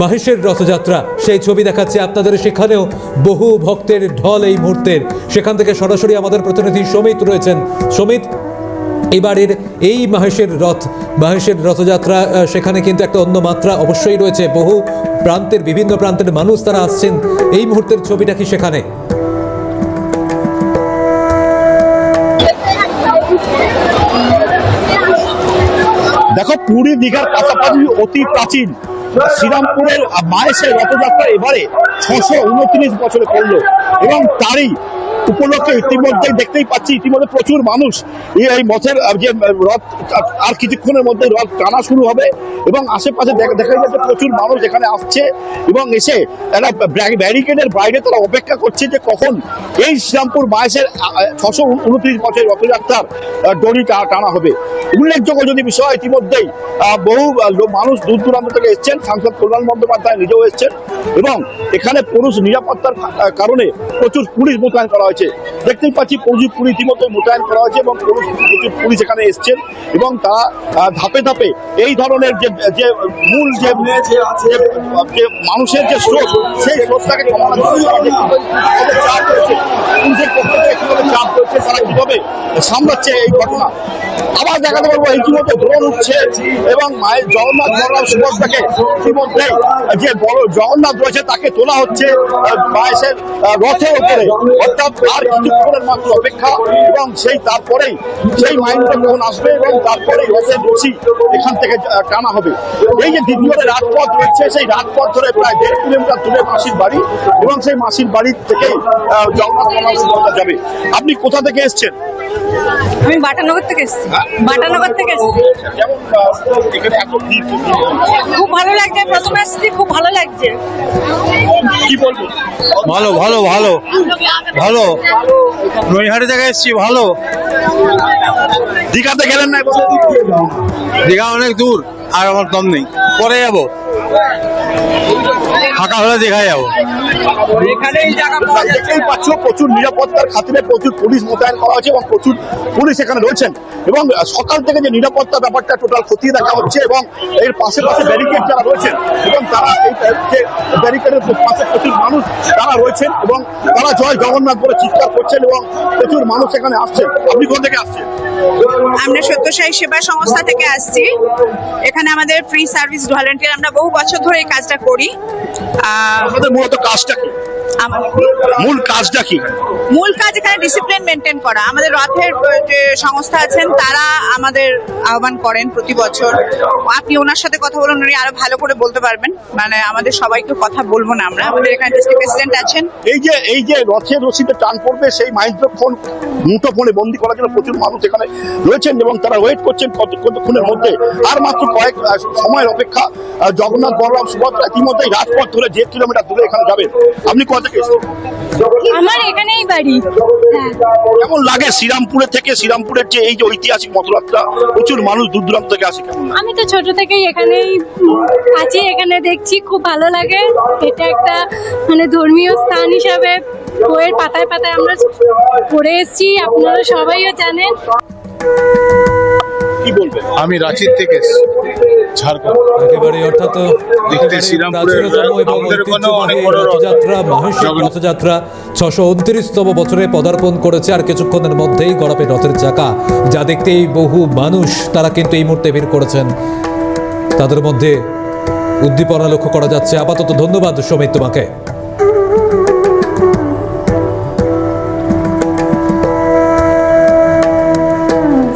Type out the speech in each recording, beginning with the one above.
মাহেশের রথযাত্রা সেই ছবি দেখাচ্ছে আপনাদের। সেখানেও বহু ভক্তের ঢল এই মুহূর্তের। সেখান থেকে সরাসরি আমাদের প্রতিনিধি সমিত রয়েছেন। সমিত, এবারের এই মাহেশের রথযাত্রা সেখানে কিন্তু একটা অন্য মাত্রা অবশ্যই রয়েছে। বহু প্রান্তের বিভিন্ন প্রান্তের মানুষ তারা আসছেন। এই মুহূর্তের ছবিটা কি সেখানে? দেখো, পুরী দীঘার পাশাপাশি অতি প্রাচীন শ্রীরামপুরের মাহেশের রথযাত্রা এবারে 629 বছরে পড়লো এবং তারই উপলক্ষে ইতিমধ্যেই দেখতেই পাচ্ছি ইতিমধ্যে প্রচুর মানুষ এই মঠের যে রথ আর কিছুক্ষণের মধ্যে রথ টানা শুরু হবে এবং আশেপাশে দেখা যাচ্ছে প্রচুর মানুষ এখানে আসছে এবং এসে একটা ব্যারিকেডের বাইরে তারা অপেক্ষা করছে যে কখন এই শ্রীরামপুর মাহেশের 629 বছরের রথযাত্রার দড়ি টানা হবে। উল্লেখযোগ্য যদি বিষয়, ইতিমধ্যেই বহু মানুষ দূর দূরান্ত থেকে এসছেন। সাংসদ কল্যাণ বন্দ্যোপাধ্যায় নিজেও এসছেন এবং এখানে পুলিশ নিরাপত্তার কারণে প্রচুর পুলিশ মোতায়েন করা হয়েছে। দেখতেই পাচ্ছি প্রচুর পুলিশ ইতিমধ্যে মোতায়েন করা হয়েছে এবং প্রচুর পুলিশ এখানে এসছেন এবং তারা ধাপে ধাপে এই ধরনের যে মূল যে মানুষের যে স্রোত, সেই স্রোতটাকে কমানোর জন্য পুলিশের পক্ষ থেকে কিভাবে চাপ করছে, তারা কিভাবে সামলাচ্ছে এই ঘটনা। আবার দেখাতে পারবো ইতিমধ্যে ড্রোন উঠছে এবং মায়ের জগন্নাথ বলরাম সুভদ্রাকে ইতিমধ্যে যে বড় জগন্নাথ রয়েছে তাকে তোলা হচ্ছে মায়ের রথের উপরে। অর্থাৎ আর কিছুক্ষণের মাত্র অপেক্ষা এবং তারপরেই সেই মাইন্ডটা কখন আসবে এবং তারপরেই রথের রশি এখান থেকে টানা হবে। এই যে দ্বিতীয় রাজপথ রয়েছে, সেই রাজপথ ধরে প্রায় 1.5 কিলোমিটার দূরে মাসির বাড়ি এবং সেই মাসির বাড়ি থেকেই জগন্নাথ বলরাম সুভদ্রা যাবে। আপনি কোথা থেকে এসছেন? আমি বাটানগর থেকে এসেছি। বাটানগর থেকে এসেছি। খুব ভালো লাগছে, প্রথমে আসছি, খুব ভালো লাগছে। কি বলবো? ভালো ভালো ভালো ভালো নৈহাটি থেকে এসছি। ভালো। দীঘাতে গেলেন না? দীঘা অনেক দূর, আর আমার দম নেই, পরে যাবো, ফাঁকা হলে দীঘায় যাবো। দেখতেই পাচ্ছ প্রচুর নিরাপত্তার খাতিরে প্রচুর পুলিশ মোতায়েন করা হয়েছে এবং প্রচুর পুলিশ এখানে রয়েছেন এবং সকাল থেকে যে নিরাপত্তা ব্যাপারটা টোটাল খতিয়ে দেখা হচ্ছে এবং এর পাশে ব্যারিকেড যারা রয়েছেন এবং তারা এই যে ব্যারিকেডের পাশে প্রচুর মানুষ তারা রয়েছেন এবং তারা জয় জগন্নাথ বলে চিৎকার করছেন এবং প্রচুর মানুষ এখানে আসছেন। আপনি কোথা থেকে আসছেন? আমরা সত্যসাই সেবা সংস্থা থেকে আসছি। এখানে আমাদের ফ্রি সার্ভিস ভলান্টিয়ার, আমরা বহু বছর ধরে এই কাজটা করি। আমাদের মূলত কাজটা কি? মূল কাজটা কি? মূল কাজ এখানে ডিসিপ্লিন মেনটেন করা। আমাদের রথের যে সংস্থা আছেন তারা আমাদের আহ্বান করেন প্রতি বছর। আপনি ওনার সাথে কথা বলুন, উনি আরো ভালো করে বলতে পারবেন। মানে আমাদের সবাইকে কথা বলবো না আমরা, আমাদের এখানে ডিস্ট্রিক্ট প্রেসিডেন্ট আছেন। এই যে রথের রশিতে টান পড়বে, সেই মাইক্রোফোন মুঠোফোনে বন্দি করার জন্য প্রচুর মানুষ এখানে রয়েছেন এবং তারা ওয়েট করছেন কতক্ষণের মধ্যে। আর মাত্র কয়েক সময়ের অপেক্ষা। জগন্নাথ বলরাম সুভদ্রা ইতিমধ্যেই রাজপথ ধরে 1.5 কিলোমিটার দূরে এখানে যাবেন। আপনি কোথা থেকে এসেছেন? আমার এখানেই বাড়ি। কেমন লাগে শ্রীরামপুরে থেকে? শ্রীরামপুরের যে এই যে ঐতিহাসিক রথযাত্রা, প্রচুর মানুষ দূর দূরান্ত থেকে আসে। আমি তো ছোট থেকেই এখানেই আছি, এখানে দেখছি, খুব ভালো লাগে। এটা একটা মানে ধর্মীয় স্থান হিসাবে বইয়ের পাতায় পাতায় আমরা পড়ে এসেছি, আপনারা সবাইও জানেন। কি বলবেন? আমি রাঁচির থেকে এসেছি, ঝাড়খণ্ড। একেবারে অর্থাৎ শ্রীরামপুরের রথযাত্রা, মাহেশের রথযাত্রা 629তম বছরে পদার্পণ করেছে। আর কিছুক্ষণের মধ্যেই গড়াবে রথের চাকা, যা দেখতেই বহু মানুষ তারা কিন্তু এই মুহূর্তে ভিড় করেছেন। তাদের মধ্যে উদ্দীপনা লক্ষ্য করা যাচ্ছে। আপাতত ধন্যবাদ সমিত তোমাকে।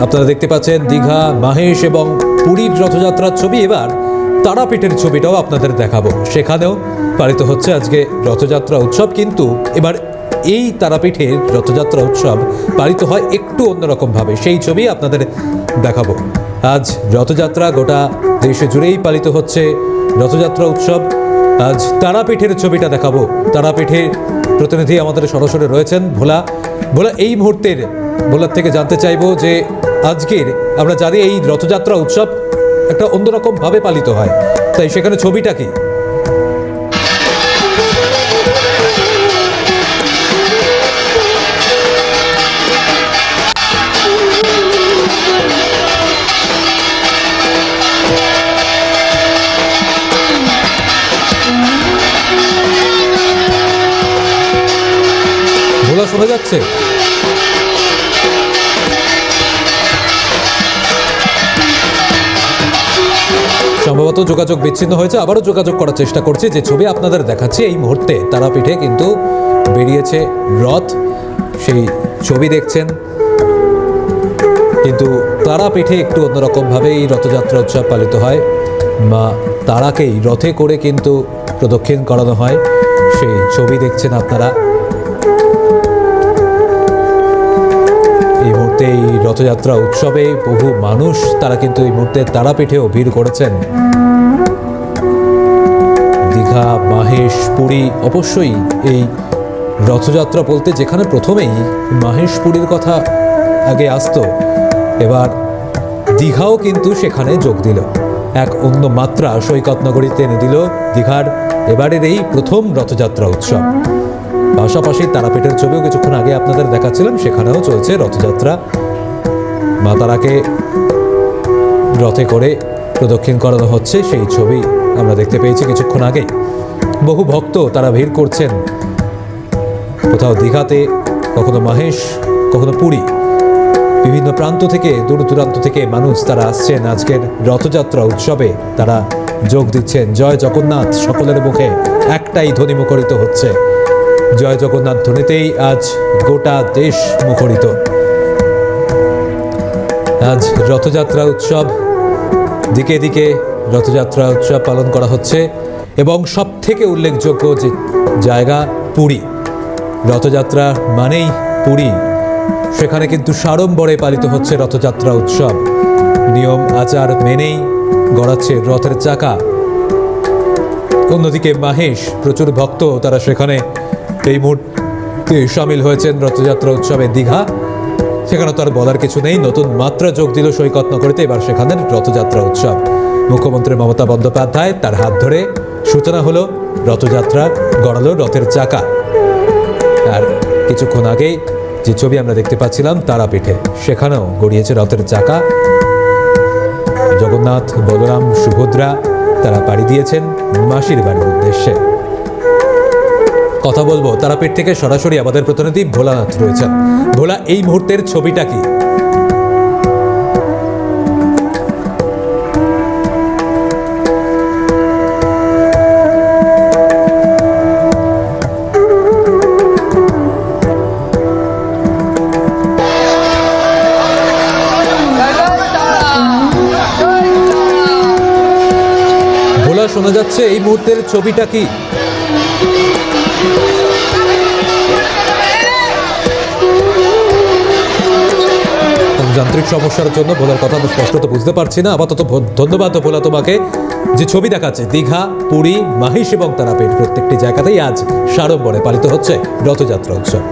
আপনারা দেখতে পাচ্ছেন দীঘা, মাহেশ এবং পুরীর রথযাত্রার ছবি। এবার তারাপীঠের ছবিটাও আপনাদের দেখাবো। সেখানেও পালিত হচ্ছে আজকে রথযাত্রা উৎসব, কিন্তু এবার এই তারাপীঠের রথযাত্রা উৎসব পালিত হয় একটু অন্যরকমভাবে। সেই ছবি আপনাদের দেখাবো। আজ রথযাত্রা গোটা দেশে জুড়েই পালিত হচ্ছে রথযাত্রা উৎসব। আজ তারাপীঠের ছবিটা দেখাবো। তারাপীঠের প্রতিনিধি আমাদের সরাসরি রয়েছেন ভোলা। এই মুহূর্তের ভোলার থেকে জানতে চাইবো যে আজকের আমরা জানি এই রথযাত্রা উৎসব একটা অন্যরকম ভাবে পালিত হয়, তাই সেখানে ছবিটা কি? শোনা যাচ্ছে? সম্ভবত যোগাযোগ বিচ্ছিন্ন হয়েছে, আবারও যোগাযোগ করার চেষ্টা করছি। যে ছবি আপনাদের দেখাচ্ছি এই মুহূর্তে তারাপীঠে কিন্তু বেরিয়েছে রথ, সেই ছবি দেখছেন। কিন্তু তারাপীঠে একটু অন্যরকমভাবে এই রথযাত্রা উৎসব পালিত হয়। মা তারাকেই রথে করে কিন্তু প্রদক্ষিণ করানো হয়, সেই ছবি দেখছেন আপনারা। এই মুহূর্তে এই রথযাত্রা উৎসবে বহু মানুষ তারা কিন্তু এই মুহূর্তে তারাপীঠেও ভিড় করেছেন। দীঘা, মাহেশ, পুরী, অবশ্যই এই রথযাত্রা বলতে যেখানে প্রথমেই মাহেশ পুরীর কথা আগে আসতো, এবার দীঘাও কিন্তু সেখানে যোগ দিল। এক অন্য মাত্রা সৈকত নগরীতে এনে দিল দীঘার এবারের এই প্রথম রথযাত্রা উৎসব। পাশাপাশি তারাপীঠের ছবিও কিছুক্ষণ আগে আপনাদের দেখাচ্ছিলাম, সেখানেও চলছে রথযাত্রা। মা তারাকে রথে করে প্রদক্ষিণ করানো হচ্ছে, সেই ছবি আমরা দেখতে পেয়েছি কিছুক্ষণ আগে। বহু ভক্ত তারা ভিড় করছেন, কোথাও দীঘাতে, কখনো মাহেশ, কখনো পুরী। বিভিন্ন প্রান্ত থেকে, দূর দূরান্ত থেকে মানুষ তারা আসছেন আজকের রথযাত্রা উৎসবে, তারা যোগ দিচ্ছেন। জয় জগন্নাথ সকলের মুখে একটাই ধ্বনি মুখরিত হচ্ছে। জয় জগন্নাথ ধ্বনিতেই আজ গোটা দেশ মুখরিত। আজ রথযাত্রা উৎসব, দিকে দিকে রথযাত্রা উৎসব পালন করা হচ্ছে এবং সব থেকে উল্লেখযোগ্য যে জায়গা পুরী। রথযাত্রা মানেই পুরী, সেখানে কিন্তু সাড়ম্বরে পালিত হচ্ছে রথযাত্রা উৎসব। নিয়ম আচার মেনেই গড়াচ্ছে রথের চাকা। অন্যদিকে মাহেশ, প্রচুর ভক্ত তারা সেখানে এই মুহূর্তে সামিল হয়েছেন রথযাত্রা উৎসবে। দীঘা, সেখানে তো আর বলার কিছু নেই, নতুন মাত্রা যোগ দিল সৈকত নগরীতে এবার সেখানের রথযাত্রা উৎসব। মুখ্যমন্ত্রী মমতা বন্দ্যোপাধ্যায় তার হাত ধরে সূচনা হলো রথযাত্রা, গড়ালো রথের চাকা। আর কিছুক্ষণ আগেই যে ছবি আমরা দেখতে পাচ্ছিলাম তারাপীঠে, সেখানেও গড়িয়েছে রথের চাকা। জগন্নাথ, বলরাম, সুভদ্রা তারা পাড়ি দিয়েছেন মাসির বাড়ির উদ্দেশ্যে। কথা বলবো তারাপীঠ থেকে সরাসরি আমাদের প্রতিনিধি ভোলানাথ রয়েছেন। ভোলা, এই মুহূর্তের ছবিটা কি? ভোলা, শোনা যাচ্ছে এই মুহূর্তের ছবিটা কি? যান্ত্রিক সমস্যার জন্য ভোলার কথা আমি স্পষ্টত বুঝতে পারছি না। আপাতত ধন্যবাদ ভোলা তোমাকে। যে ছবি দেখাচ্ছে দীঘা, পুরী, মাহেশ এবং তারাপীঠ প্রত্যেকটি জায়গাতেই আজ সাড়ম্বরে পালিত হচ্ছে রথযাত্রা উৎসব।